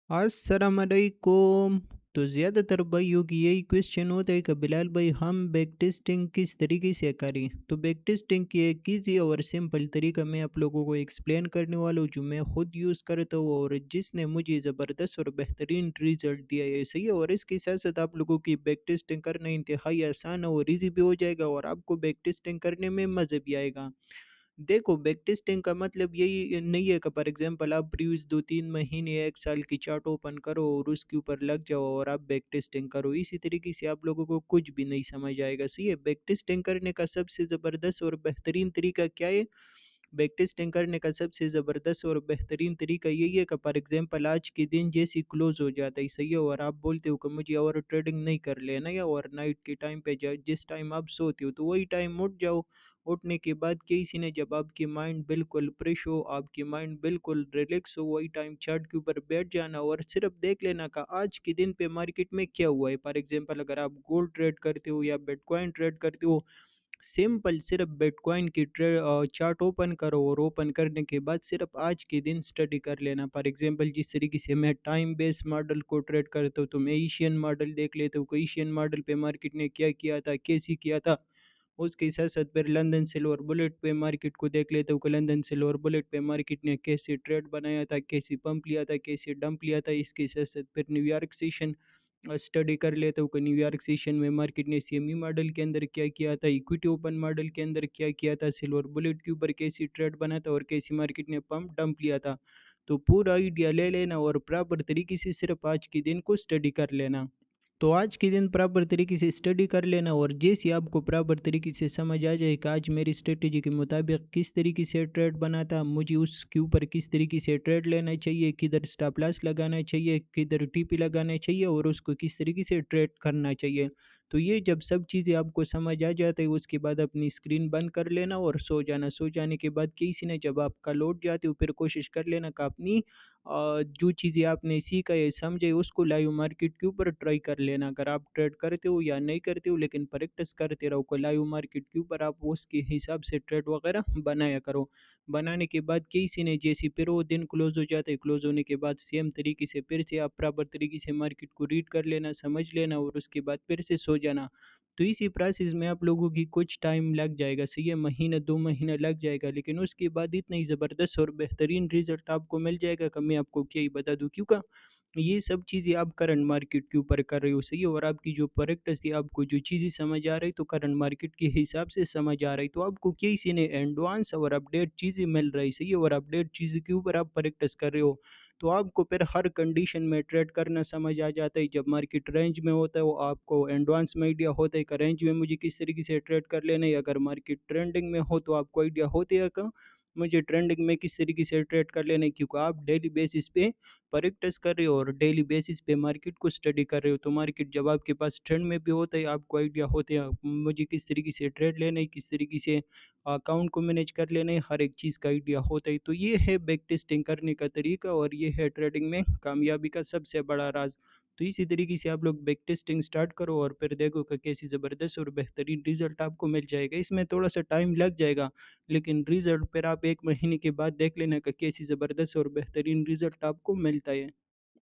अस्सलाम वालेकुम। तो ज़्यादातर भाइयों की यही क्वेश्चन होता है कि बिलाल भाई हम बैक टेस्टिंग किस तरीके से करें। तो बैक टेस्टिंग की एक ईजी और सिंपल तरीका मैं आप लोगों को एक्सप्लेन करने वाला हूँ, जो मैं खुद यूज़ करता हूँ और जिसने मुझे ज़बरदस्त और बेहतरीन रिजल्ट दिया है, सही है। और इसके साथ साथ आप लोगों की बैक टेस्टिंग करना इंतहाई आसान और ईजी भी हो जाएगा और आपको बैक टेस्टिंग करने में मज़ा भी आएगा। देखो, बैक टेस्टिंग का मतलब यही नहीं है कि फॉर एग्जांपल आप प्रीवियस 2-3 महीने 1 साल की चार्ट ओपन करो और उसके ऊपर लग जाओ और आप बैक टेस्टिंग करो। इसी तरीके से आप लोगों को कुछ भी नहीं समझ आएगा, सही है। बैक टेस्टिंग करने का सबसे ज़बरदस्त और बेहतरीन तरीका क्या है? बैक टेस्टिंग करने का सबसे ज़बरदस्त और बेहतरीन तरीका यही है कि फॉर एग्जांपल आज के दिन जैसे ही क्लोज़ हो जाता है, सही है, और आप बोलते हो कि मुझे और ट्रेडिंग नहीं कर लेना, या और नाइट के टाइम पे जिस टाइम आप सोते हो तो वही टाइम उठ जाओ। उठने के बाद किसी ने जब आपकी माइंड बिल्कुल फ्रेश हो, आपकी माइंड बिल्कुल रिलैक्स हो, वही टाइम चार्ट के ऊपर बैठ जाना और सिर्फ देख लेना का आज के दिन पे मार्केट में क्या हुआ है। फॉर एग्जांपल अगर आप गोल्ड ट्रेड करते हो या बिटकॉइन ट्रेड करते हो, सिंपल सिर्फ बिटकॉइन की चार्ट ओपन करो और ओपन करने के बाद सिर्फ आज के दिन स्टडी कर लेना। फॉर एग्जांपल जिस तरीके से मैं टाइम बेस मॉडल को ट्रेड करता हूँ, तो मैं एशियन मॉडल देख लेता हूँ कि एशियन मॉडल पे मार्केट ने क्या किया था, कैसे किया था। उसके साथ साथ फिर लंदन सिल्वर बुलेट पे मार्केट को देख लेता हूँ कि लंदन सिल्वर बुलेट पे मार्केट ने कैसे ट्रेड बनाया था, कैसे पंप लिया था, कैसे डंप लिया था। इसके साथ साथ फिर न्यूयॉर्क सेशन स्टडी कर लेता हूँ कि न्यूयॉर्क सेशन में मार्केट ने सीएमई मॉडल के अंदर क्या किया था, इक्विटी ओपन मॉडल के अंदर क्या किया था, सिल्वर बुलेट के ऊपर कैसी ट्रेड बना था और कैसी मार्केट ने पंप डंप लिया था। तो पूरा आइडिया ले लेना और प्रॉपर तरीके से सिर्फ आज के दिन को स्टडी कर लेना। तो आज के दिन प्रॉपर तरीके से स्टडी कर लेना और जैसे आपको प्रॉपर तरीके से समझ आ जाए कि आज मेरी स्ट्रेटेजी के मुताबिक किस तरीके से ट्रेड बना था, मुझे उसके ऊपर किस तरीके से ट्रेड लेना चाहिए, किधर स्टॉप लॉस लगाना चाहिए, किधर टीपी लगाना चाहिए और उसको किस तरीके से ट्रेड करना चाहिए। तो ये जब सब चीज़ें आपको समझ आ जाता है, उसके बाद अपनी स्क्रीन बंद कर लेना और सो जाना। सो जाने के बाद किसी ने जब आपका लौट जाते हो, फिर कोशिश कर लेना कि अपनी जो चीज़ें आपने सीखा है, समझे, उसको लाइव मार्केट के ऊपर ट्राई कर लेना। अगर आप ट्रेड करते हो या नहीं करते हो, लेकिन प्रैक्टिस करते रहो को लाइव मार्केट के ऊपर, आप उसके हिसाब से ट्रेड वगैरह बनाया करो। बनाने के बाद किसी ने जैसे फिर वो दिन क्लोज हो जाता है, क्लोज होने के बाद सेम तरीके से फिर से आप बराबर तरीके से मार्केट को रीड कर लेना, समझ लेना और उसके बाद फिर से सो जाना। तो इसी प्रोसेस में आप लोगों की कुछ टाइम लग जाएगा, सही है, महीना 2 महीना लग जाएगा, लेकिन उसके बाद इतना ही ज़बरदस्त और बेहतरीन रिजल्ट आपको मिल जाएगा कि मैं आपको क्या ही बता दूँ, क्योंकि ये सब चीज़ें आप करंट मार्केट के ऊपर कर रहे हो, सही है, और आपकी जो प्रैक्टिस है, आपको जो चीज़ें समझ आ रही तो करंट मार्केट के हिसाब से समझ आ रही, तो आपको किसी ने एडवांस और अपडेट चीज़ें मिल रही, सही है, और अपडेट चीज़ें के ऊपर आप प्रैक्टिस कर रहे हो। तो आपको फिर हर कंडीशन में ट्रेड करना समझ आ जाता है। जब मार्केट रेंज में होता है, वो आपको एडवांस में आइडिया होता है कि रेंज में मुझे किस तरीके से ट्रेड कर लेना है। अगर मार्केट ट्रेंडिंग में हो तो आपको आइडिया होता है कि मुझे ट्रेंडिंग में किस तरीके से ट्रेड कर लेना है, क्योंकि आप डेली बेसिस पे प्रैक्टिस कर रहे हो और डेली बेसिस पे मार्केट को स्टडी कर रहे हो। तो मार्केट जब आपके पास ट्रेंड में भी होता है, आपको आइडिया होते हैं मुझे किस तरीके से ट्रेड लेना है, किस तरीके से अकाउंट को मैनेज कर लेना है, हर एक चीज़ का आइडिया होता है। तो ये है बैक टेस्टिंग करने का तरीका और ये है ट्रेडिंग में कामयाबी का सबसे बड़ा राज। तो इसी तरीके से आप लोग बैक टेस्टिंग स्टार्ट करो और फिर देखो कि कैसी ज़बरदस्त और बेहतरीन रिजल्ट आपको मिल जाएगा। इसमें थोड़ा सा टाइम लग जाएगा, लेकिन रिजल्ट फिर आप 1 महीने के बाद देख लेना कि कैसी ज़बरदस्त और बेहतरीन रिजल्ट आपको मिलता है।